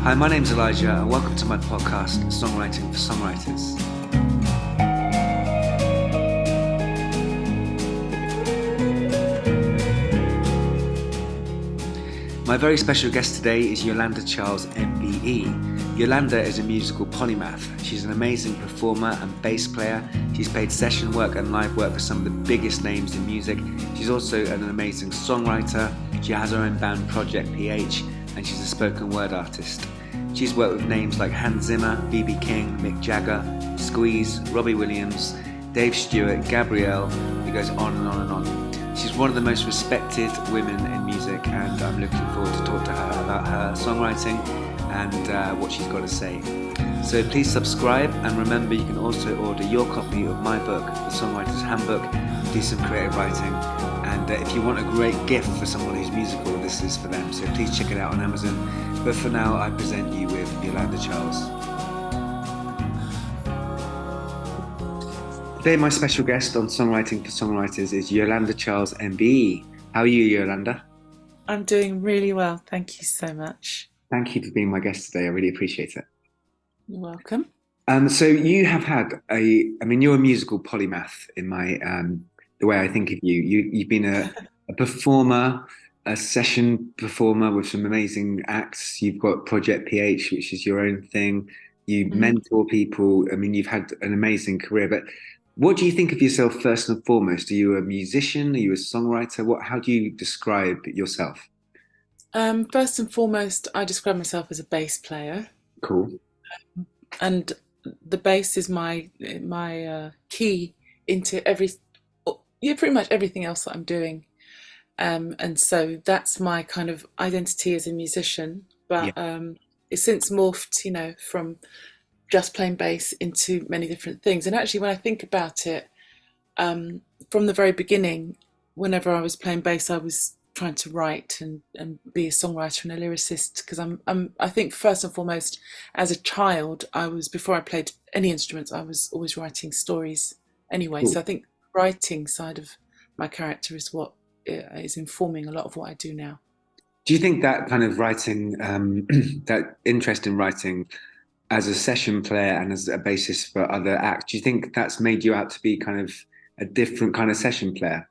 Hi, my name's Elijah, and welcome to my podcast, Songwriting for Songwriters. My very special guest today is Yolanda Charles, MBE. Yolanda is a musical polymath. She's an amazing performer and bass player. She's played session work and live work for some of the biggest names in music. She's also an amazing songwriter. She has her own band, Project PH, and she's a spoken word artist. She's worked with names like Hans Zimmer, B.B. King, Mick Jagger, Squeeze, Robbie Williams, Dave Stewart, Gabrielle. It goes on and on and on. She's one of the most respected women in music, and I'm looking forward to talk to her about her songwriting and what she's got to say. So please subscribe, and remember you can also order your copy of my book, The Songwriter's Handbook, do some creative writing, and if you want a great gift for someone who's musical, this is for them, so please check it out on Amazon. But for now, I present you with Yolanda Charles. Today, my special guest on Songwriting for Songwriters is Yolanda Charles, MBE. How are you, Yolanda? I'm doing really well. Thank you so much. Thank you for being my guest today. I really appreciate it. You're welcome. So you have had you're a musical polymath in my, the way I think of you. You've been a performer, a session performer with some amazing acts. You've got Project PH, which is your own thing. You mentor people. I mean, you've had an amazing career, but what do you think of yourself first and foremost? Are you a musician? Are you a songwriter? How do you describe yourself? First and foremost, I describe myself as a bass player. Cool. And the bass is my key into pretty much everything else that I'm doing. And so that's my kind of identity as a musician. But it's since morphed, from just playing bass into many different things. And actually, when I think about it, from the very beginning, whenever I was playing bass, I was trying to write and be a songwriter and a lyricist, because I think first and foremost, as a child, before I played any instruments, I was always writing stories anyway. Cool. So I think the writing side of my character is what is informing a lot of what I do now. Do you think that kind of writing, that interest in writing as a session player and as a bassist for other acts, do you think that's made you out to be kind of a different kind of session player?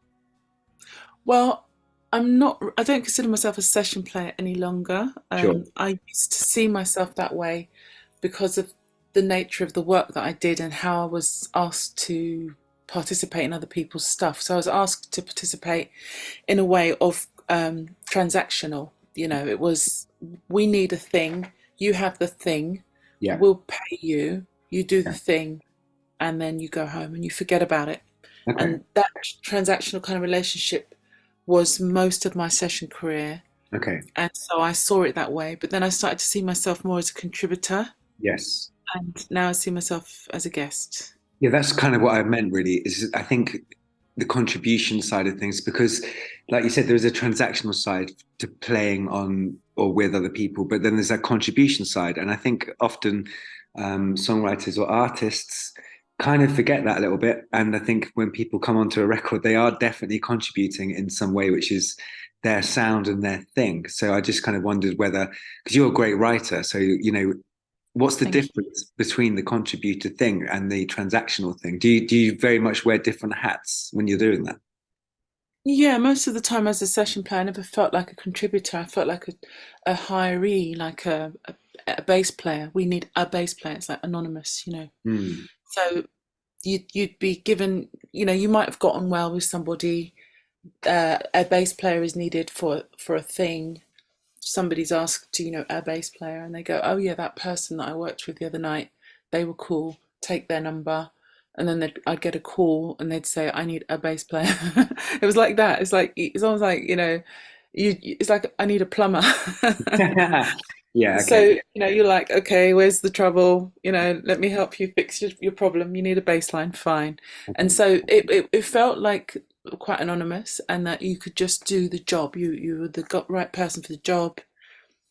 Well, I don't consider myself a session player any longer. Sure. I used to see myself that way because of the nature of the work that I did and how I was asked to participate in other people's stuff. So I was asked to participate in a way of transactional. It was, we need a thing, you have the thing, we'll pay you, you do the thing, and then you go home and you forget about it. Okay. And that transactional kind of relationship was most of my session career. Okay. And so I saw it that way. But then I started to see myself more as a contributor. Yes. And now I see myself as a guest. Yeah, that's kind of what I meant, really, is I think the contribution side of things, because like you said, there is a transactional side to playing on or with other people, but then there's that contribution side. And I think often songwriters or artists kind of forget that a little bit. And I think when people come onto a record, they are definitely contributing in some way, which is their sound and their thing. So I just kind of wondered whether, because you're a great writer, so, what's the difference between the contributor thing and the transactional thing? Do you very much wear different hats when you're doing that? Yeah, most of the time as a session player, I never felt like a contributor. I felt like a hiree, like a bass player. We need a bass player. It's like anonymous, So you'd be given, you might have gotten well with somebody. A bass player is needed for a thing. Somebody's asked, a bass player, and they go, oh yeah, that person that I worked with the other night, they were cool, take their number. And then I'd get a call and they'd say, I need a bass player. It was like that. It's almost like, it's like, I need a plumber. Yeah. Okay. So, you're like, okay, where's the trouble? Let me help you fix your problem. You need a bass line, fine. And so it felt like quite anonymous, and that you could just do the job. You were the right person for the job.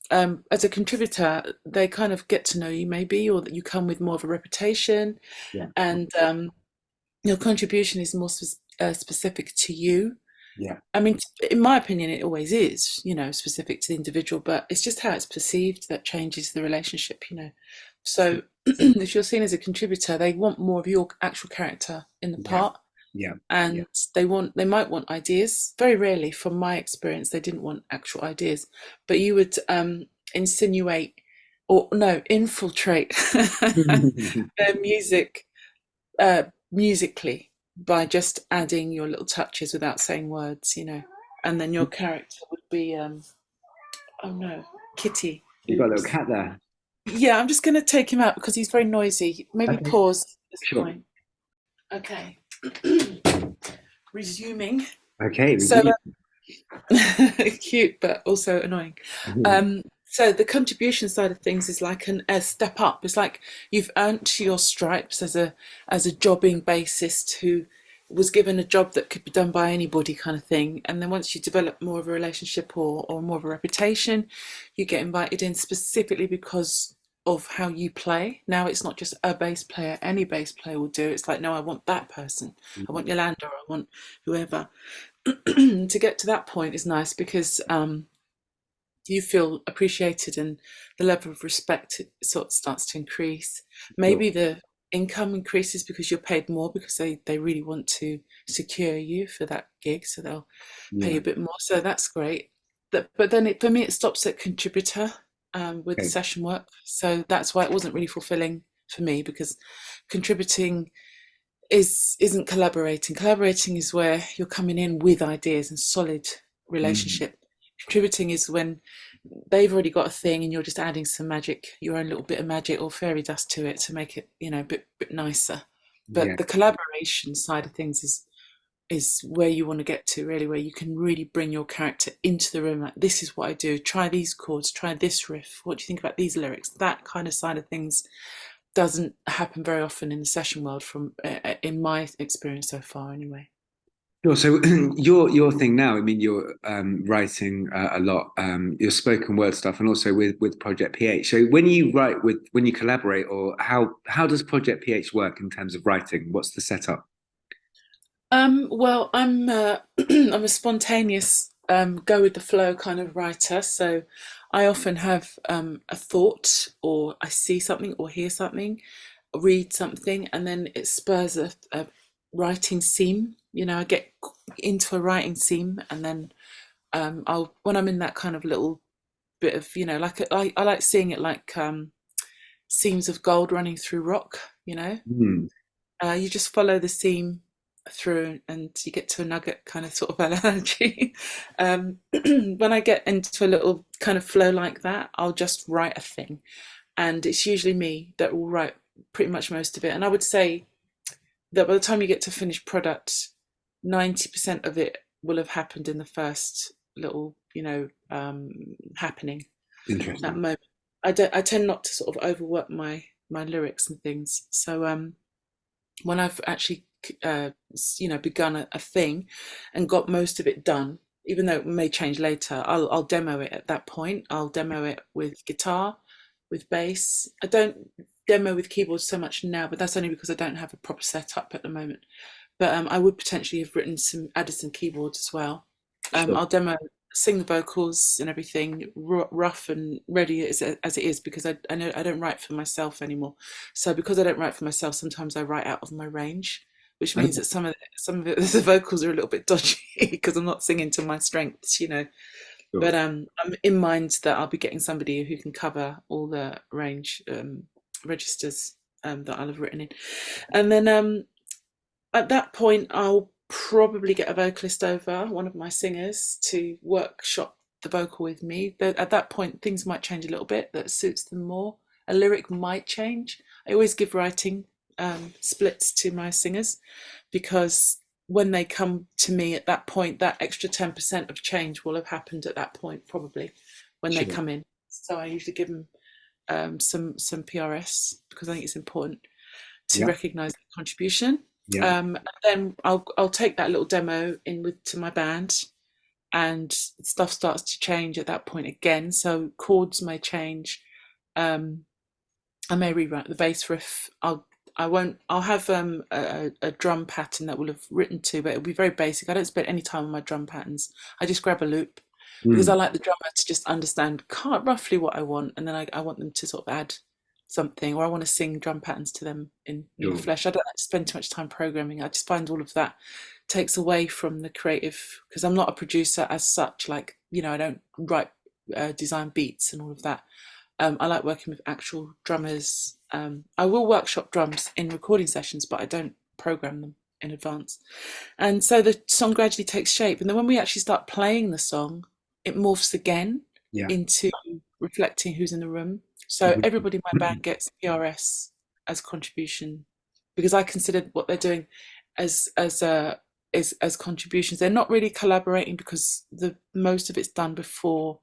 As a contributor, they kind of get to know you maybe, or that you come with more of a reputation, and your contribution is more specific to you. Yeah. I mean, in my opinion, it always is, specific to the individual, but it's just how it's perceived that changes the relationship. So if you're seen as a contributor, they want more of your actual character in the Yeah. part, Yeah. Yeah. and they might want ideas. Very rarely, from my experience, they didn't want actual ideas, but you would insinuate, or no, infiltrate their music, musically, by just adding your little touches without saying words. And then your character would be, oh no, Kitty. You've got a little Oops. cat there. Yeah, I'm just going to take him out because he's very noisy. Maybe Okay. pause at this Sure. point. Okay. Resuming. Okay. So cute, but also annoying. So the contribution side of things is like a step up. It's like you've earned your stripes as a jobbing bassist who was given a job that could be done by anybody, kind of thing. And then once you develop more of a relationship or more of a reputation, you get invited in specifically because of how you play. Now it's not just a bass player, any bass player will do. It's like, no, I want that person. I want Yolanda, or I want whoever. To get to that point is nice because you feel appreciated, and the level of respect sort of starts to increase. Maybe the income increases because you're paid more, because they really want to secure you for that gig, so they'll pay you a bit more. So that's great. But then for me, it stops at contributor with the session work. So that's why it wasn't really fulfilling for me, because contributing isn't collaborating. Collaborating is where you're coming in with ideas and solid relationship. Contributing is when they've already got a thing and you're just adding some magic, your own little bit of magic or fairy dust to it to make it, a bit nicer. But the collaboration side of things is where you want to get to, really, where you can really bring your character into the room. Like, this is what I do. Try these chords. Try this riff. What do you think about these lyrics? That kind of side of things doesn't happen very often in the session world, from in my experience so far, anyway. Sure. So your thing now, I mean, you're writing a lot, your spoken word stuff, and also with Project PH. So when you collaborate, or how does Project PH work in terms of writing? What's the setup? Well, I'm I'm a spontaneous, go with the flow kind of writer. So I often have a thought, or I see something, or hear something, read something, and then it spurs a writing seam. I get into a writing seam, and then I'll when I'm in that kind of little bit of, like I like seeing it like seams of gold running through rock. You just follow the seam through and you get to a nugget, kind of sort of analogy. When I get into a little kind of flow like that, I'll just write a thing, and it's usually me that will write pretty much most of it. And I would say that by the time you get to finished product, 90% of it will have happened in the first little, happening, that Interesting. moment. I tend not to sort of overwork my lyrics and things. So when I've actually begun a thing and got most of it done, even though it may change later, I'll demo it at that point. I'll demo it with guitar, with bass. I don't demo with keyboards so much now, but that's only because I don't have a proper setup at the moment. But I would potentially have added some keyboards as well. Sure. I'll demo, sing the vocals and everything rough and ready as it is, because I know I don't write for myself anymore. So because I don't write for myself, sometimes I write out of my range, which means Okay. that some of it, the vocals are a little bit dodgy because I'm not singing to my strengths. Sure. But I'm in mind that I'll be getting somebody who can cover all the range registers that I'll have written in, and then at that point, I'll probably get a vocalist over, one of my singers, to workshop the vocal with me. At that point, things might change a little bit that suits them more. A lyric might change. I always give writing splits to my singers, because when they come to me at that point, that extra 10% of change will have happened at that point, probably, when they Sure. come in. So I usually give them some PRS, because I think it's important to Yeah. recognise the contribution. Yeah. And then I'll take that little demo to my band, and stuff starts to change at that point again. So chords may change. I may rewrite the bass riff. I won't. I'll have a drum pattern that we'll have written to, but it'll be very basic. I don't spend any time on my drum patterns. I just grab a loop because I Mm, like the drummer to just understand roughly what I want, and then I want them to sort of add something, or I want to sing drum patterns to them in the sure. flesh. I don't like to spend too much time programming. I just find all of that takes away from the creative because I'm not a producer as such. Like, I don't write design beats and all of that. I like working with actual drummers. I will workshop drums in recording sessions, but I don't program them in advance. And so the song gradually takes shape. And then when we actually start playing the song, it morphs again Yeah. into reflecting who's in the room. So everybody in my band gets PRS as contribution because I consider what they're doing as contributions. They're not really collaborating because the most of it's done before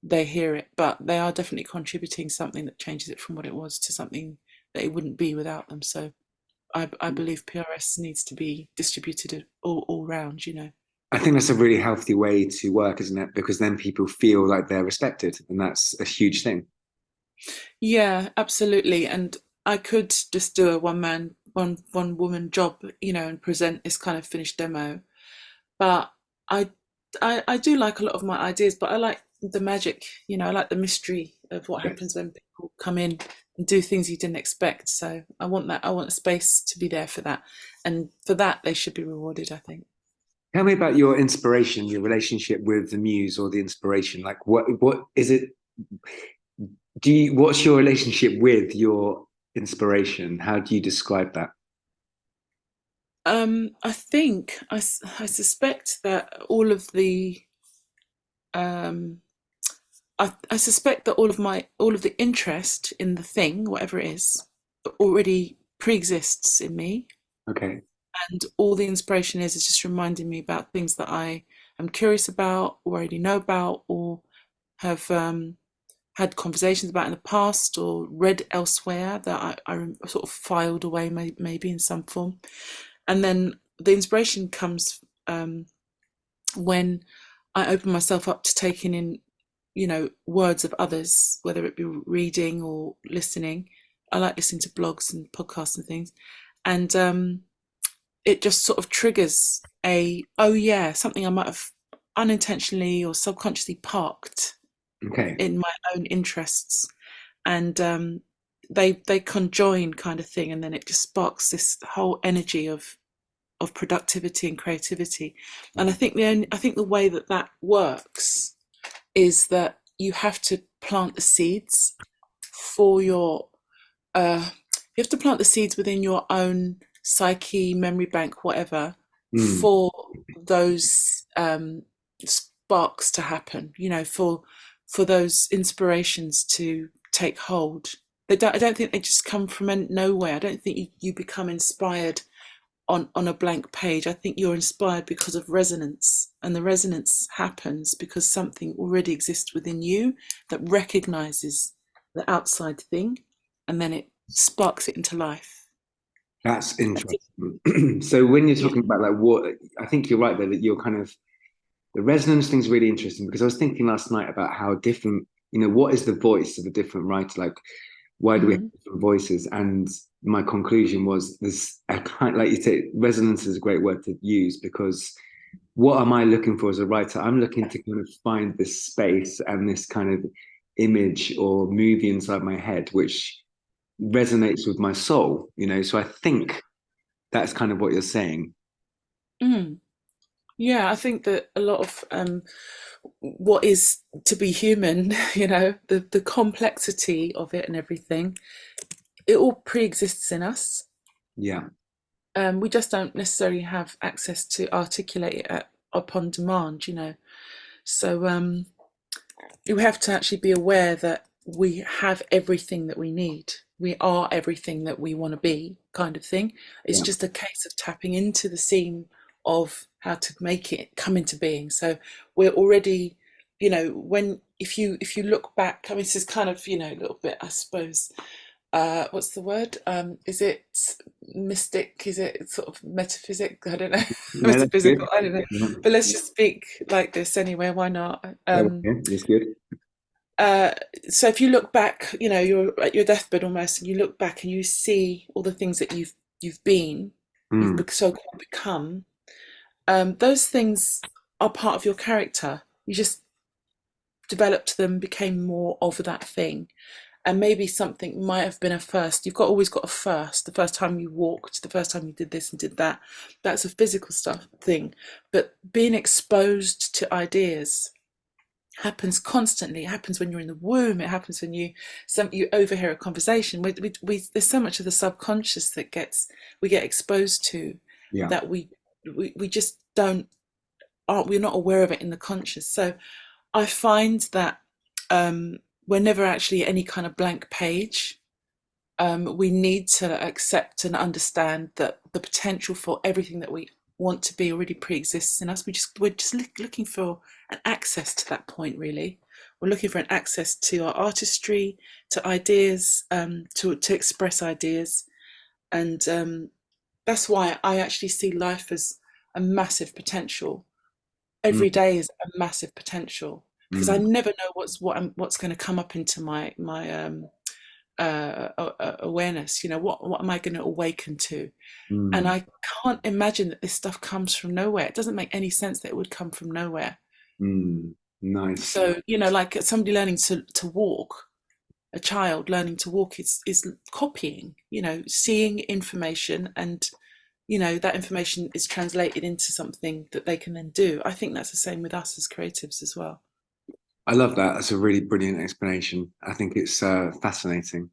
they hear it, but they are definitely contributing something that changes it from what it was to something that it wouldn't be without them. So I believe PRS needs to be distributed all round. I think that's a really healthy way to work, isn't it? Because then people feel like they're respected, and that's a huge thing. Yeah, absolutely. And I could just do a one woman job, and present this kind of finished demo. But I, I do like a lot of my ideas, but I like the magic, I like the mystery of what Yes. happens when people come in and do things you didn't expect. So I want that. I want a space to be there for that, and for that they should be rewarded, I think. Tell me about your inspiration, your relationship with the muse or the inspiration. Like, what is it? What's your relationship with your inspiration? How do you describe that? I think I suspect that um, I suspect that all of the interest in the thing, whatever it is, already pre-exists in me, Okay. and all the inspiration is just reminding me about things that I am curious about, or already know about, or have had conversations about in the past, or read elsewhere that I sort of filed away, maybe in some form, and then the inspiration comes when I open myself up to taking in, words of others, whether it be reading or listening. I like listening to blogs and podcasts and things, and it just sort of triggers oh yeah, something I might have unintentionally or subconsciously parked Okay. in my own interests, and they conjoin kind of thing, and then it just sparks this whole energy of productivity and creativity. And I think the way that works is that you have to plant the seeds for your you have to plant the seeds within your own psyche, memory bank, whatever, Mm. for those sparks to happen. For those inspirations to take hold. I don't think they just come from nowhere. I don't think you become inspired on a blank page. I think you're inspired because of resonance, and the resonance happens because something already exists within you that recognizes the outside thing, and then it sparks it into life. That's I think, interesting. So when you're yeah. talking about like what, I think you're right there that you're kind of the resonance thing's really interesting because I was thinking last night about how different, what is the voice of a different writer? Like, why do we have Hmm. different voices? And my conclusion was this, I kind like you say, resonance is a great word to use because what am I looking for as a writer? I'm looking to kind of find this space and this kind of image or movie inside my head, which resonates with my soul. So I think that's kind of what you're saying. Mm. Yeah, I think that a lot of what is to be human, the complexity of it and everything, it all pre-exists in us. Yeah. We just don't necessarily have access to articulate it upon demand. So you have to actually be aware that we have everything that we need. We are everything that we want to be, kind of thing. It's Yeah. just a case of tapping into the seam of how to make it come into being. So we're already, when if you look back, I mean, this is kind of a little bit, I suppose. What's the word? Is it mystic? Is it sort of metaphysic? I don't know. No, that's good. Metaphysical. I don't know. Yeah. But let's just speak like this anyway. Why not? Yeah, okay. That's good. uh, so if you look back, you're at your deathbed almost, and you look back and you see all the things that you've been, Mm, so-called become. Those things are part of your character. You just developed them, became more of that thing. And maybe something might have been a first. You've always got a first. The first time you walked, the first time you did this and did that. That's a physical stuff thing. But being exposed to ideas happens constantly. It happens when you're in the womb. It happens when you overhear a conversation. There's so much of the subconscious that we get exposed to, yeah. that we just we're not aware of it in the conscious. So I find that we're never actually any kind of blank page. We need to accept and understand that the potential for everything that we want to be already pre-exists in us. We're just looking for an access to that point. Really, we're looking for an access to our artistry, to ideas, to express ideas, and that's why I actually see life as a massive potential. Every Mm, day is a massive potential, because I mm, never know what's going to come up into my awareness. What am I going to awaken to? And mm, I can't imagine that this stuff comes from nowhere. It doesn't make any sense that it would come from nowhere. mm. Nice. So, like somebody learning to walk, a child learning to walk is copying, seeing information, and that information is translated into something that they can then do. I think that's the same with us as creatives as well. I love that. That's a really brilliant explanation. I think it's fascinating.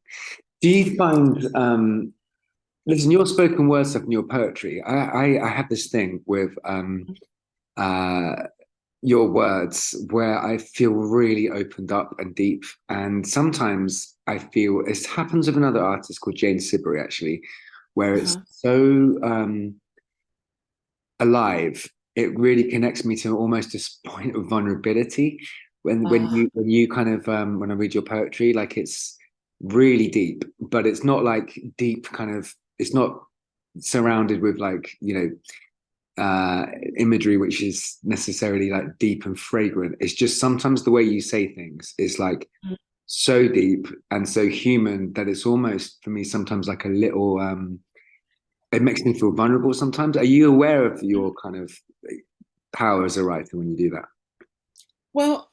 Do you find, listen, your spoken word stuff and your poetry, I have this thing with uh, your words where I feel really opened up and deep. And sometimes I feel it happens with another artist called Jane Siberry, actually, where it's Uh-huh. so alive. It really connects me to almost this point of vulnerability. Ah, When you kind of when I read your poetry, like it's really deep, but it's not like deep kind of. It's not surrounded with like imagery which is necessarily like deep and fragrant. It's just sometimes the way you say things is like mm. so deep and so human that it's almost for me sometimes like a little it makes me feel vulnerable sometimes. Are you aware of your kind of power as a writer when you do that? Well,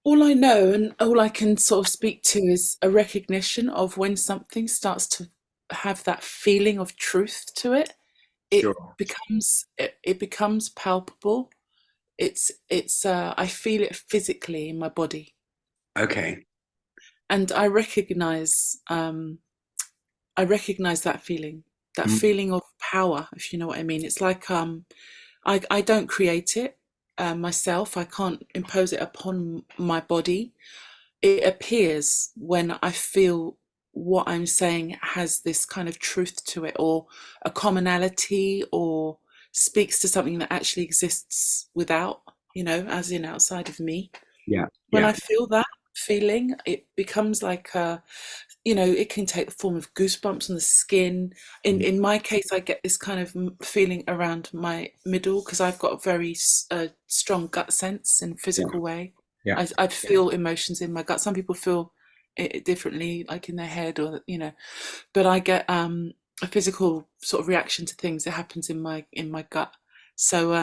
all I know and all I can sort of speak to is a recognition of when something starts to have that feeling of truth to it. Sure. It becomes palpable. I feel it physically in my body, Okay. and I recognize that Mm, feeling of power, if you know what I mean. It's like I don't create it myself. I can't impose it upon my body. It appears when I feel what I'm saying has this kind of truth to it, or a commonality, or speaks to something that actually exists without, as in outside of me. yeah. When Yeah. I feel that feeling, it becomes like it can take the form of goosebumps on the skin. Mm, In my case, I get this kind of feeling around my middle, because I've got a very strong gut sense in a yeah. physical way. Yeah. I feel emotions in my gut. Some people feel it differently, like in their head, or but I get a physical sort of reaction to things that happens in my gut. So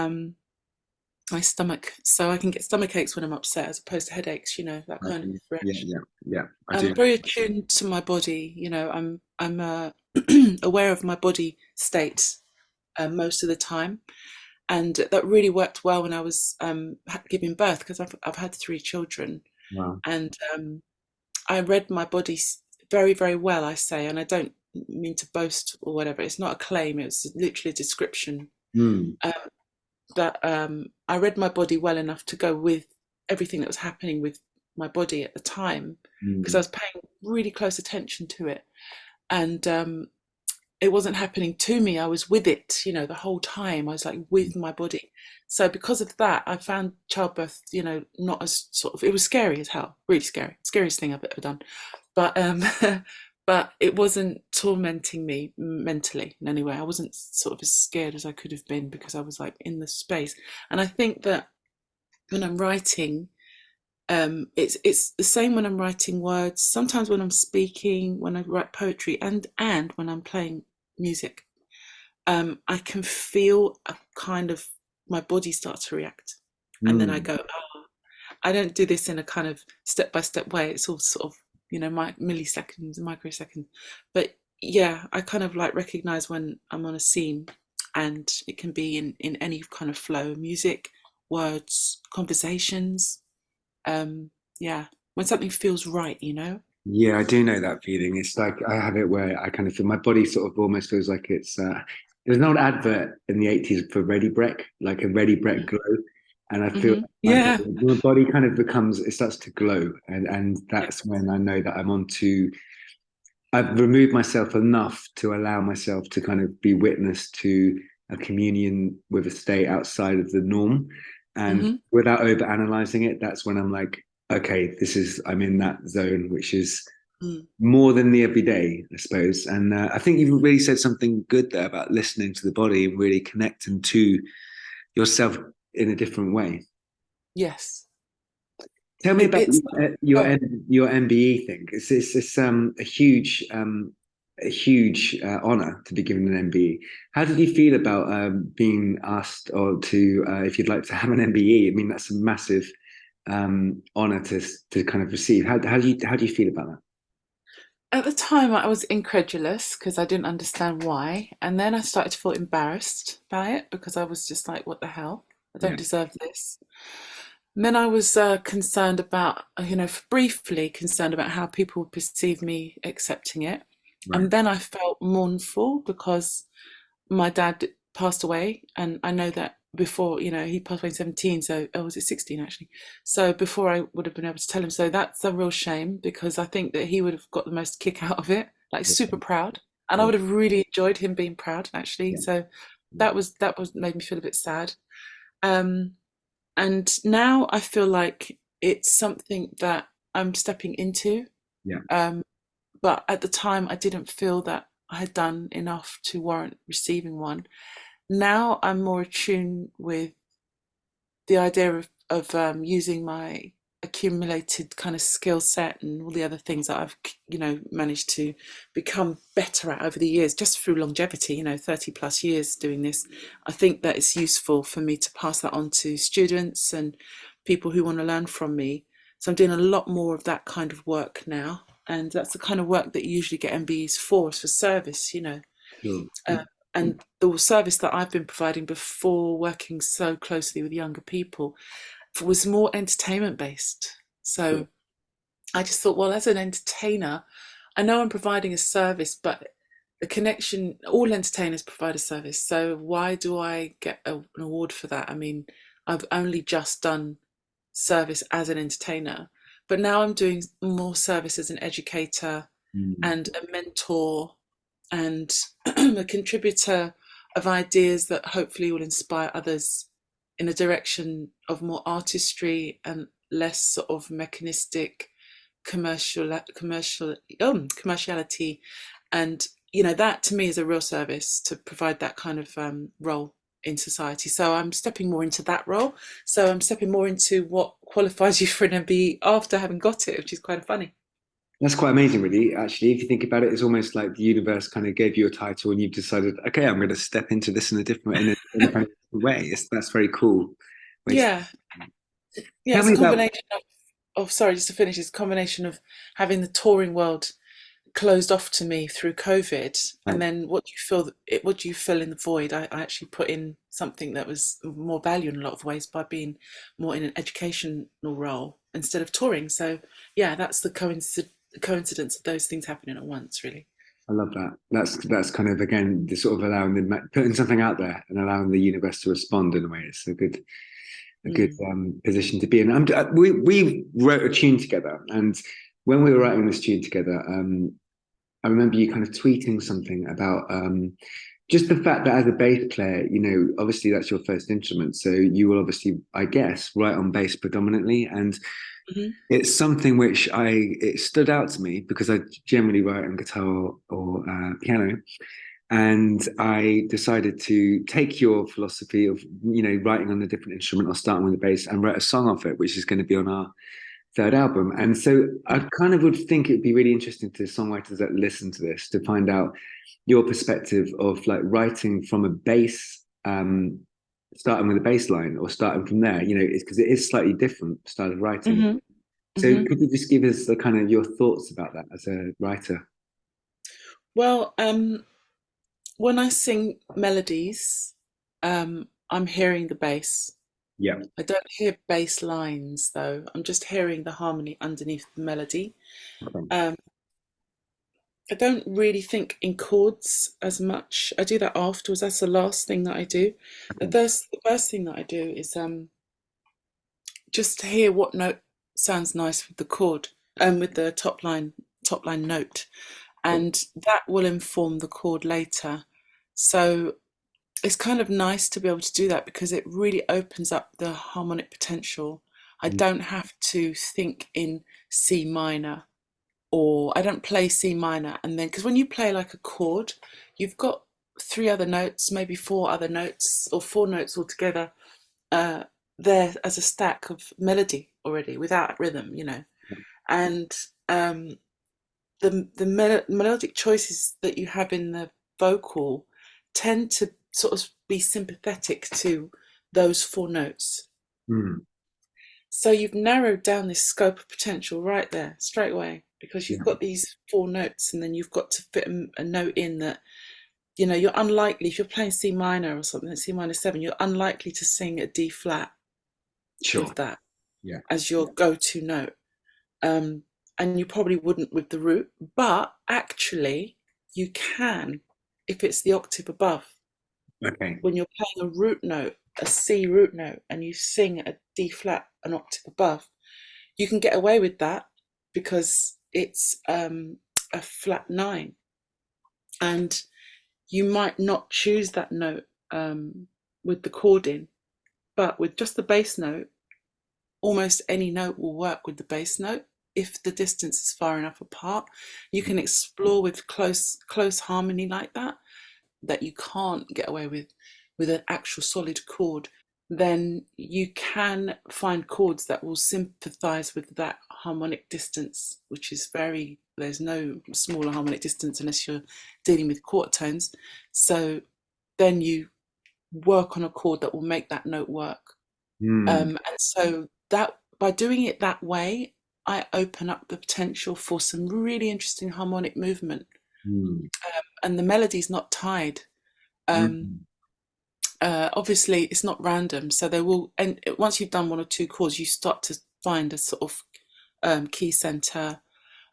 my stomach, so I can get stomach aches when I'm upset, as opposed to headaches. That kind of Yeah. reaction. Yeah. Yeah. I I'm do. very attuned to my body. I'm aware of my body state most of the time, and that really worked well when I was giving birth, because I've had three children, Wow. and I read my body very, very well. I say, and I don't mean to boast or whatever. It's not a claim. It's literally a description. Mm, Um, that I read my body well enough to go with everything that was happening with my body at the time, because I mm, was paying really close attention to it, and it wasn't happening to me. I was with it, the whole time. I was like with my body. So because of that, I found childbirth, not as sort of, it was scary as hell, really scary, scariest thing I've ever done. But but it wasn't tormenting me mentally in any way. I wasn't sort of as scared as I could have been, because I was like in the space. And I think that when I'm writing, It's the same when I'm writing words. Sometimes when I'm speaking, when I write poetry, and when I'm playing music, I can feel a kind of my body start to react, and then I Mm. go, oh, I don't do this in a kind of step by step way. It's all sort of, my milliseconds, microseconds. But yeah, I kind of like recognize when I'm on a scene, and it can be in any kind of flow, music, words, conversations. Yeah, when something feels right. Yeah, I do know that feeling. It's like I have it where I kind of feel my body sort of almost feels like it's there's an old advert in the 80s for Ready Brek, like a Ready Brek glow. And I feel like Yeah. my body kind of becomes, it starts to glow. And Yeah. that's when I know that I'm on to, I've removed myself enough to allow myself to kind of be witness to a communion with a state outside of the norm. And hmm without over analyzing it, that's when I'm like, okay, I'm in that zone, which is Mm. more than the everyday, I suppose. And I think you really said something good there about listening to the body and really connecting to yourself in a different way. Tell me about It's oh, your MBE thing. It's a huge honor to be given an MBE. How did you feel about being asked or to if you'd like to have an MBE? I mean, that's a massive honor to kind of receive. How do you feel about that? at the time I was incredulous because I didn't understand why, and then I started to feel embarrassed by it because I was just like, "What the hell? I don't Yeah, deserve this." And then I was concerned about, briefly concerned about how people would perceive me accepting it, right. and then I felt mournful because my dad passed away, and I know that before, he passed away in 17, so oh, was it 16 actually? So before I would have been able to tell him, so that's a real shame because I think that he would have got the most kick out of it, like Yeah, super proud, and I yeah, would have really enjoyed him being proud actually. yeah, So yeah. that was made me feel a bit sad. Um, and now I feel like it's something that I'm stepping into. Yeah. Um, but at the time, I didn't feel that I had done enough to warrant receiving one. Now I'm more attuned with the idea of using my accumulated kind of skill set and all the other things that I've managed to become better at over the years just through longevity, 30 plus years doing this. I think that it's useful for me to pass that on to students and people who want to learn from me. So I'm doing a lot more of that kind of work now, and that's the kind of work that you usually get MBEs for, is for service. Sure. uh, and the service that I've been providing before working so closely with younger people was more entertainment based. Sure. So I just thought, well, as an entertainer, I know I'm providing a service, but the connection, all entertainers provide a service. So why do I get an award for that? I mean, I've only just done service as an entertainer, but now I'm doing more service as an educator Mm. and a mentor and a contributor of ideas that hopefully will inspire others in a direction of more artistry and less sort of mechanistic commerciality. And that to me is a real service, to provide that kind of role in society. So I'm stepping more into that role. So I'm stepping more into what qualifies you for an MBE after having got it, which is quite funny. That's quite amazing, really. Actually, if you think about it, it's almost like the universe kind of gave you a title, and you've decided, okay, I'm going to step into this in a kind of way. That's very cool. Wait, Yeah, yeah, tell it's a me about. combination of sorry, just to finish, it's a combination of having the touring world closed off to me through COVID, and Right. then what do you fill in the void? I actually put in something that was more value in a lot of ways by being more in an educational role instead of touring. So yeah, that's the coincidence of those things happening at once, really. I love that. That's kind of again the sort of allowing putting something out there and allowing the universe to respond in a way. It's a good Mm. position to be in. We wrote a tune together, and when we were writing this tune together, I remember you kind of tweeting something about just the fact that as a bass player, obviously that's your first instrument, so you will obviously, I guess, write on bass predominantly, and hmm it's something which it stood out to me because I generally write on guitar or piano, and I decided to take your philosophy of writing on a different instrument or starting with the bass and write a song off it, which is going to be on our third album. And so I kind of would think it'd be really interesting to songwriters that listen to this to find out your perspective of like writing from a bass, starting with a bass line or starting from there, you know, it's because it is slightly different style of writing. Hmm. So Hmm. could you just give us the kind of your thoughts about that as a writer? Well, when I sing melodies, I'm hearing the bass. Yeah. I don't hear bass lines though. I'm just hearing the harmony underneath the melody. Okay. Um, I don't really think in chords as much. I do that afterwards. That's the last thing that I do. Okay. The first thing that I do is just to hear what note sounds nice with the chord and with the top line note, Cool. and that will inform the chord later. So it's kind of nice to be able to do that because it really opens up the harmonic potential. I Mm. don't have to think in C minor, or I don't play C minor and then, because when you play like a chord, you've got three other notes, maybe four other notes or four notes altogether, uh, there as a stack of melody already without rhythm, you know. And um, the melodic choices that you have in the vocal tend to sort of be sympathetic to those four notes. Mm. So you've narrowed down this scope of potential right there, straight away, because you've Yeah. got these four notes, and then you've got to fit a note in that, you know, you're unlikely, if you're playing C minor or something, C minor seven, you're unlikely to sing a D flat Sure. with that Yeah. as your go-to note. Um, and you probably wouldn't with the root, but actually you can if it's the octave above. Okay. When you're playing a root note, a C root note, and you sing a D flat an octave above, you can get away with that because it's a flat nine, and you might not choose that note with the chord in, but with just the bass note, almost any note will work with the bass note if the distance is far enough apart. You can explore with close harmony like that you can't get away with an actual solid chord. Then you can find chords that will sympathize with that harmonic distance, which is very, there's no smaller harmonic distance unless you're dealing with quarter tones. So then you work on a chord that will make that note work. Mm. And so that by doing it that way, I open up the potential for some really interesting harmonic movement. Mm. And the melody's not tied. Um, Mm. Obviously, it's not random. So they will, and once you've done one or two chords, you start to find a sort of key center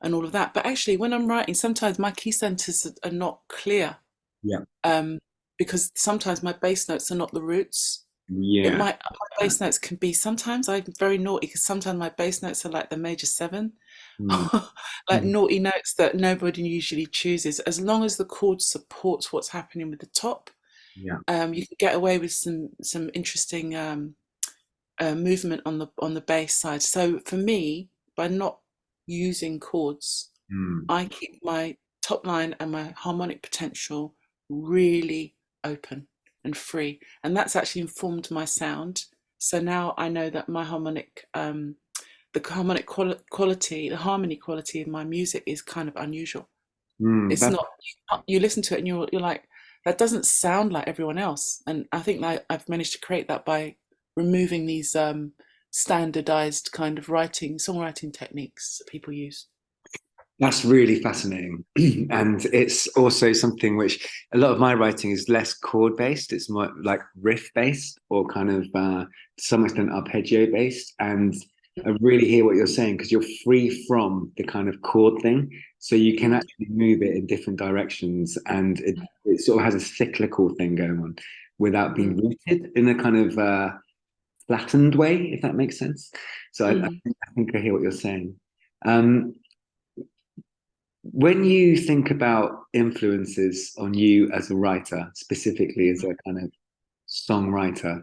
and all of that. But actually, when I'm writing, sometimes my key centers are not clear, Yeah. um, because sometimes my bass notes are not the roots. It Yeah. might, my bass notes can be, sometimes I'm very naughty because sometimes my bass notes are like the major seven, Mm. like Mm. naughty notes that nobody usually chooses. As long as the chord supports what's happening with the top, Yeah. you can get away with some interesting movement on the bass side. So for me, by not using chords, Mm. I keep my top line and my harmonic potential really open and free, and that's actually informed my sound. So now I know that my harmonic, the harmonic quality, the harmony quality of my music is kind of unusual. Mm. It's That, not, you listen to it and you're like, that doesn't sound like everyone else. And I think that I've managed to create that by removing these standardized kind of songwriting techniques that people use. that's really fascinating. And it's also something which a lot of my writing is less chord based. It's more like riff based or kind of to some extent arpeggio based. And I really hear what you're saying because you're free from the kind of chord thing. So you can Mm, actually move it in different directions and it sort of has a cyclical thing going on without being mm, rooted in a kind of flattened way, if that makes sense. So mm, I think I hear what you're saying. Um, when you think about influences on you as a writer, specifically as a kind of songwriter,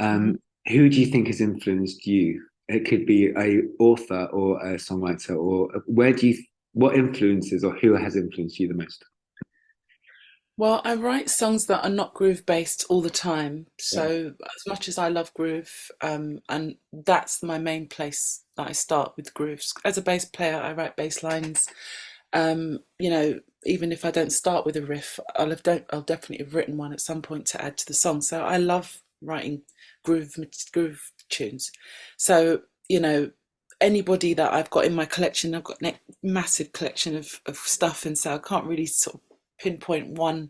mhm. um, who do you think has influenced you? It could be a author or a songwriter, or what influences or who has influenced you the most? Well, I write songs that are not groove based all the time. Yeah. So as much as I love groove, and that's my main place that I start with grooves. As a bass player, I write bass lines. You know, even if I don't start with a riff, I'll definitely have written one at some point to add to the song. So I love writing groove tunes. So, you know, anybody that I've got in my collection, I've got a massive collection of stuff, and so I can't really sort of pinpoint one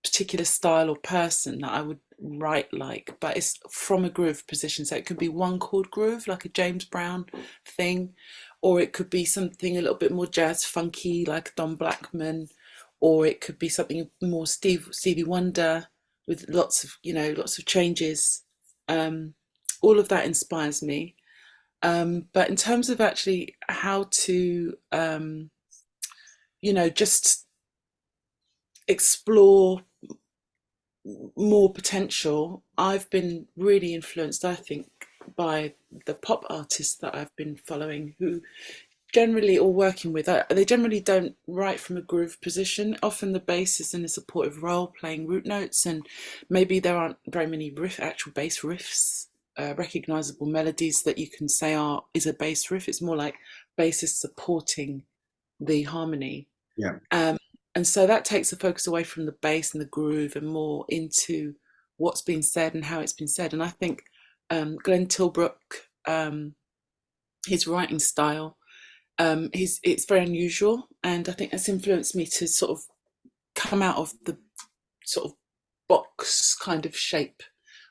particular style or person that I would write like, but it's from a groove position. So it could be one chord groove, like a James Brown thing, or it could be something a little bit more jazz funky, like Don Blackman, or it could be something more Stevie Wonder with lots of, you know, lots of changes. All of that inspires me. But in terms of actually how to, you know, just explore more potential, I've been really influenced, I think, by the pop artists that I've been following, who generally, or working with, they generally don't write from a groove position. Often the bass is in a supportive role, playing root notes, and maybe there aren't very many actual bass riffs, recognizable melodies that you can say is a bass riff. It's more like bass is supporting the harmony. Yeah. And so that takes the focus away from the bass and the groove and more into what's been said and how it's been said. And I think Glenn Tilbrook, his writing style, it's very unusual, and I think that's influenced me to sort of come out of the sort of box kind of shape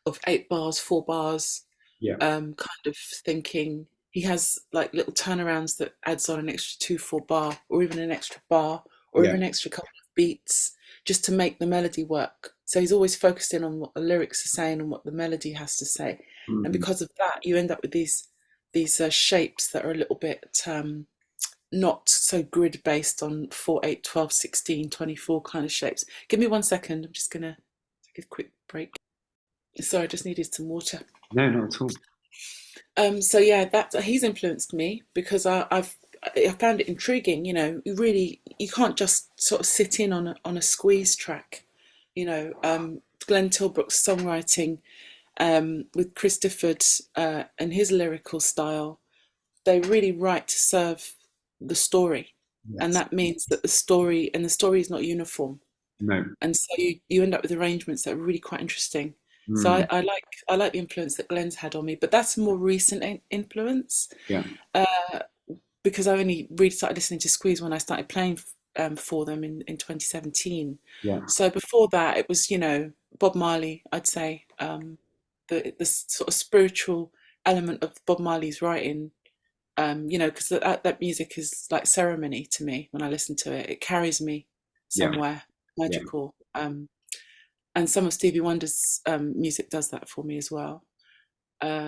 of 8 bars, 4 bars, Yeah. kind of thinking. He has like little turnarounds that adds on an extra 2/4 bar, or even an extra bar, or Yeah. even an extra couple of beats, just to make the melody work. So he's always focused in on what the lyrics are saying and what the melody has to say. And because of that, you end up with these shapes that are a little bit not so grid based on 4, 8, 12, 16, 24 kind of shapes. Give me 1 second. I'm just going to take a quick break. Sorry, I just needed some water. No, not at all. So yeah, that he's influenced me because I found it intriguing. You know, you can't just sort of sit in on a squeeze track. You know, Glenn Tilbrook's songwriting, with Chris Difford, and his lyrical style, they really write to serve the story, and Yes. that means that the story is not uniform, No. and so you end up with arrangements that are really quite interesting. So I like the influence that Glenn's had on me, but that's a more recent influence, Yeah. because I only really started listening to Squeeze when I started playing for them in 2017. Yeah. So before that, it was, you know, Bob Marley, I'd say, the sort of spiritual element of Bob Marley's writing. You know, because that music is like ceremony to me. When I listen to it, it carries me Yeah. somewhere Yeah. magical. And some of Stevie Wonder's music does that for me as well.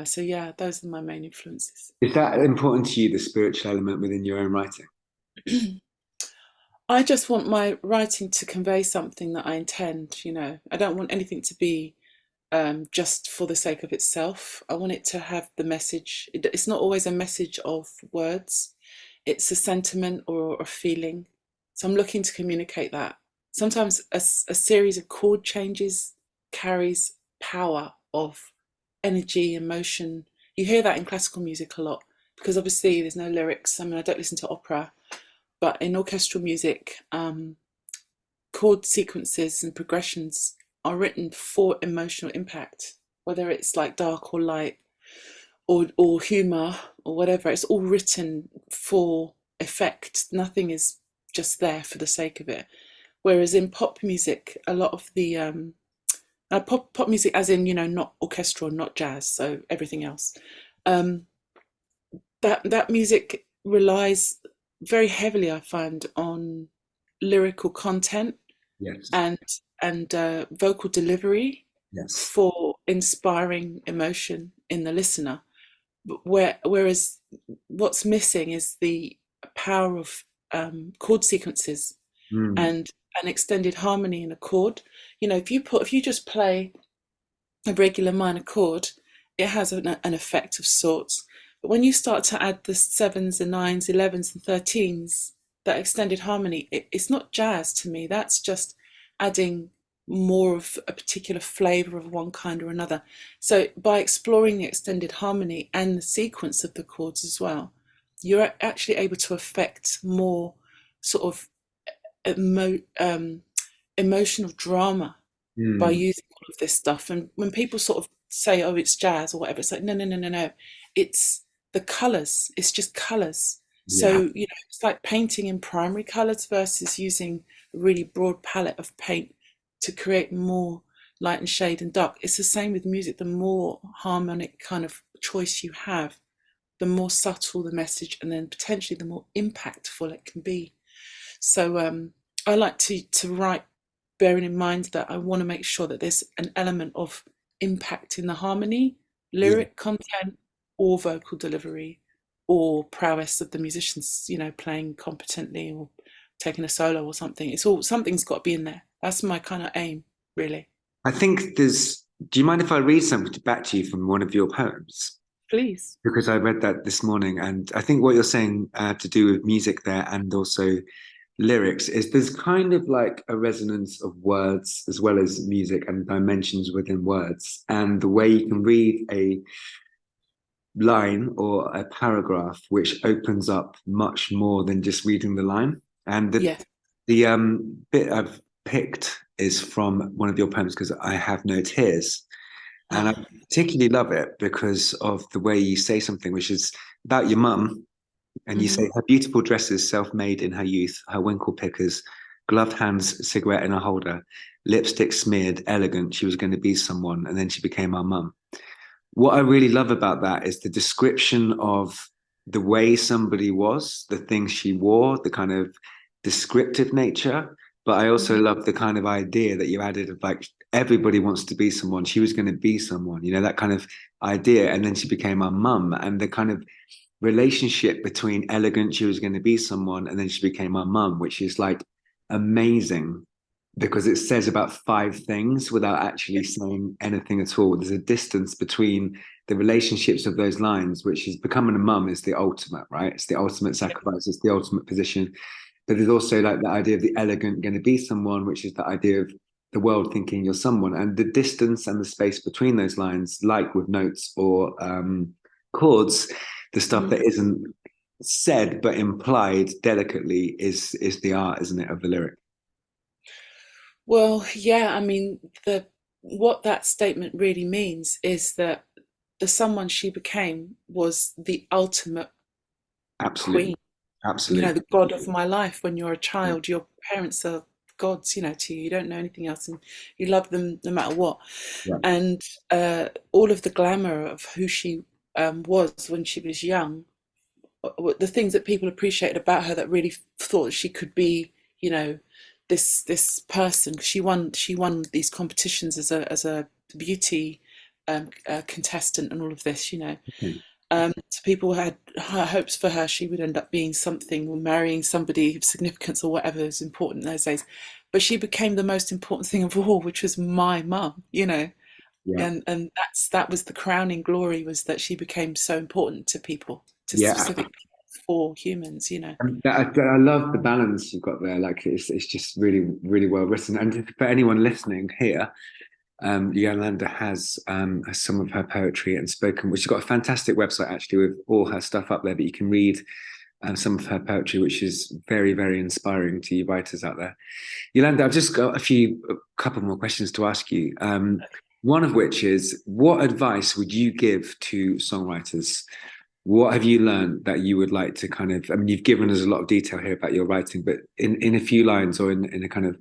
So yeah, those are my main influences. Is that important to you, the spiritual element within your own writing? I just want my writing to convey something that I intend. You know, I don't want anything to be just for the sake of itself. I want it to have the message. It's not always a message of words. It's a sentiment or a feeling. So I'm looking to communicate that. Sometimes a series of chord changes carries power of energy, emotion. You hear that in classical music a lot because obviously there's no lyrics. I mean, I don't listen to opera, but in orchestral music, chord sequences and progressions are written for emotional impact, whether it's like dark or light or humor or whatever. It's all written for effect. Nothing is just there for the sake of it. Whereas in pop music, a lot of the pop music, as in, you know, not orchestral, not jazz, so everything else, that music relies very heavily, I find, on lyrical content. Yes. And vocal delivery. Yes. For inspiring emotion in the listener. Whereas what's missing is the power of chord sequences and an extended harmony in a chord. You know, if you just play a regular minor chord, it has an effect of sorts. But when you start to add the 7s and 9s, 11s and 13s, that extended harmony, it's not jazz to me. That's just adding more of a particular flavor of one kind or another. So by exploring the extended harmony and the sequence of the chords as well, you're actually able to affect more sort of emo- um, emotional drama by Mm. using all of this stuff. And when people sort of say, "Oh, it's jazz" or whatever, it's like, no, no, no, no, no. It's the colors. It's just colors. Yeah. So it's like painting in primary colors versus using a really broad palette of paint to create more light and shade and dark. It's the same with music. The more harmonic kind of choice you have, the more subtle the message, and then potentially the more impactful it can be. So I like to write, bearing in mind that I want to make sure that there's an element of impact in the harmony, Yeah. lyric content, or vocal delivery, or prowess of the musicians, playing competently or taking a solo or something. It's all something's got to be in there. That's my kind of aim, really. I think there's. Do you mind if I read something back to you from one of your poems? Please. Because I read that this morning, and I think what you're saying to do with music there and also lyrics is there's kind of like a resonance of words as well as music and dimensions within words, and the way you can read a line or a paragraph which opens up much more than just reading the line. And Yes. the bit I've picked is from one of your poems because I have no tears. And I Ah. particularly love it because of the way you say something, which is about your mum. And you Hmm. say, her beautiful dresses, self-made in her youth, her winkle pickers, gloved hands, cigarette in a holder, lipstick smeared, elegant. She was going to be someone. And then she became our mum. What I really love about that is the description of the way somebody was, the things she wore, the kind of descriptive nature. But I also Hmm. love the kind of idea that you added of like everybody wants to be someone. She was going to be someone, that kind of idea. And then she became our mum, and the kind of relationship between elegant, she was going to be someone, and then she became our mum, which is like amazing because it says about five things without actually saying anything at all. There's a distance between the relationships of those lines, which is becoming a mum is the ultimate, right? It's the ultimate sacrifice, it's the ultimate position. But there's also like the idea of the elegant going to be someone, which is the idea of the world thinking you're someone. And the distance and the space between those lines, like with notes or chords, the stuff Hmm. that isn't said but implied delicately is the art, isn't it, of the lyric? Well, yeah, I mean, the what that statement really means is that the someone she became was the ultimate Absolutely. queen, Absolutely. the god of my life. When you're a child, your parents are gods, to you. You don't know anything else, and you love them no matter what. Yeah. And all of the glamour of who she was when she was young, the things that people appreciated about her, that really thought she could be, this person. 'Cause she won these competitions as a beauty contestant and all of this. Okay. So people had high hopes for her. She would end up being something or marrying somebody of significance or whatever is important in those days. But she became the most important thing of all, which was my mum. Yeah. And that was the crowning glory, was that she became so important to people, to Yeah. specific for humans. And I love the balance you've got there. Like it's just really, really well written. And for anyone listening here, Yolanda has some of her poetry and spoken, which has got a fantastic website actually with all her stuff up there that you can read some of her poetry, which is very, very inspiring to you writers out there. Yolanda, I've just got a couple more questions to ask you. One of which is, what advice would you give to songwriters? What have you learned that you would like to kind of, I mean, you've given us a lot of detail here about your writing, but in a few lines or in a kind of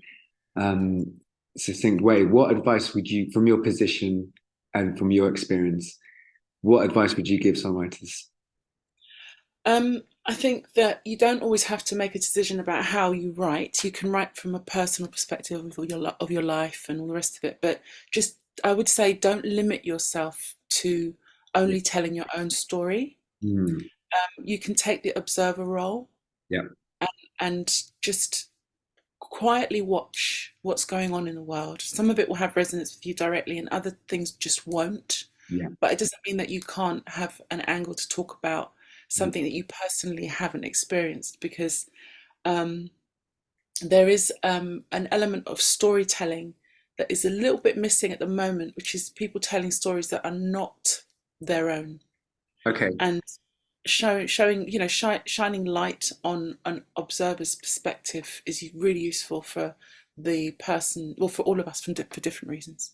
um, succinct way, what advice would you, from your position and from your experience, what advice would you give songwriters? I think that you don't always have to make a decision about how you write. You can write from a personal perspective of your life and all the rest of it. But just, I would say, don't limit yourself to Yeah. only telling your own story. Mm, You can take the observer role yeah. and just quietly watch what's going on in the world. Some of it will have resonance with you directly, and other things just won't. Yeah. But it doesn't mean that you can't have an angle to talk about something that you personally haven't experienced, because um, there is an element of storytelling that is a little bit missing at the moment, which is people telling stories that are not their own, Okay, and showing, shining light on an observer's perspective is really useful for the person, well, for all of us for different reasons.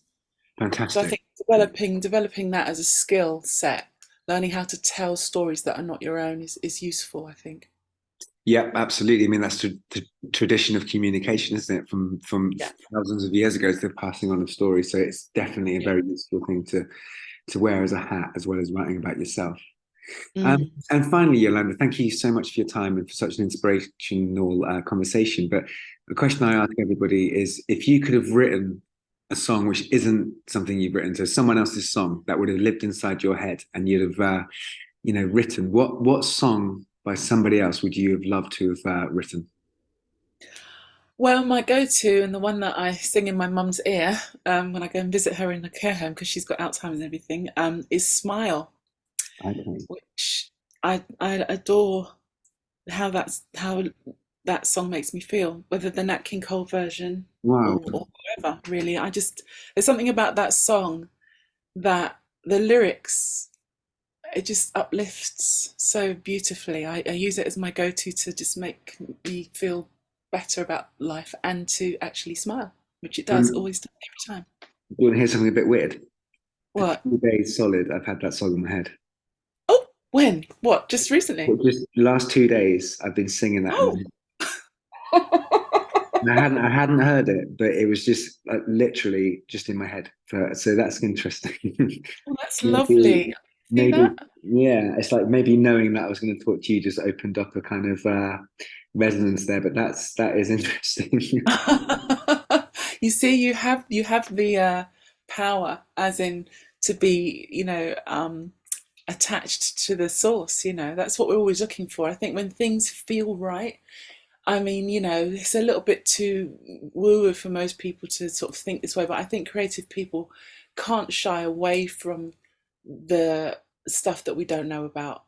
So I fantastic. think developing that as a skill set, learning how to tell stories that are not your own is useful, I think. Yeah, absolutely. I mean, that's the tradition of communication, isn't it? From Yeah, thousands of years ago, it's the passing on of stories. So it's definitely a yeah. very useful thing to wear as a hat, as well as writing about yourself. Mm. And finally, Yolanda, thank you so much for your time and for such an inspirational conversation. But the question I ask everybody is, if you could have written a song which isn't something you've written, so someone else's song that would have lived inside your head, and you'd have, written, what song by somebody else would you have loved to have written? Well, my go-to and the one that I sing in my mum's ear when I go and visit her in the care home because she's got Alzheimer's and everything is "Smile," Okay. which I adore how that song makes me feel, whether the Nat King Cole version Wow. or whatever. Really, I just there's something about that song that the lyrics, it just uplifts so beautifully. I use it as my go-to to just make me feel better about life and to actually smile, which it does, Um, always does every time. do you want to hear something a bit weird? For What? 2 days solid, I've had that song in my head. Oh, when? What? Just recently? But just the last 2 days, I've been singing that in my Oh, head. And I hadn't heard it, but it was just literally just in my head. So that's interesting. well, that's maybe, lovely. See maybe, that? yeah. It's like maybe knowing that I was going to talk to you just opened up a kind of resonance there. But that is interesting. You see, you have the power, as in to be, attached to the source. That's what we're always looking for. I think when things feel right, I mean, it's a little bit too woo for most people to sort of think this way, but I think creative people can't shy away from the stuff that we don't know about,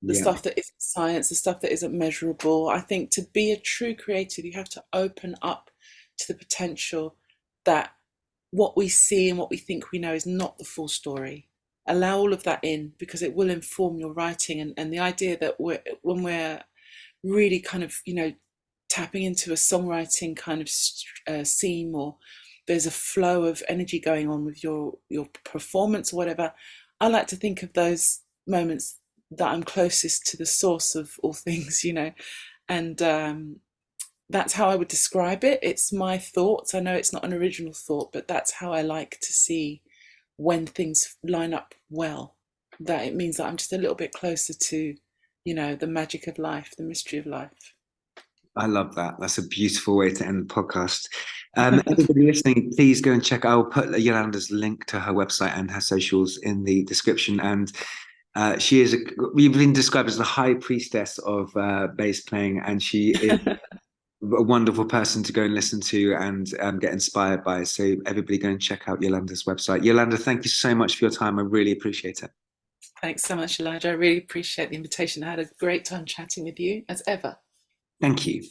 the Yeah, stuff that isn't science, the stuff that isn't measurable. I think to be a true creative, you have to open up to the potential that what we see and what we think we know is not the full story. Allow all of that in because it will inform your writing, and the idea that when we're really kind of, tapping into a songwriting kind of seam, or there's a flow of energy going on with your performance or whatever. I like to think of those moments that I'm closest to the source of all things, and that's how I would describe it. It's my thoughts. I know it's not an original thought, but that's how I like to see when things line up well. That it means that I'm just a little bit closer to, the magic of life, the mystery of life. I love that. That's a beautiful way to end the podcast. Everybody listening, please go and check. I'll put Yolanda's link to her website and her socials in the description. And she is, we've been described as the high priestess of bass playing, and she is a wonderful person to go and listen to and get inspired by. So everybody go and check out Yolanda's website. Yolanda, thank you so much for your time. I really appreciate it. Thanks so much, Elijah. I really appreciate the invitation. I had a great time chatting with you, as ever. Thank you.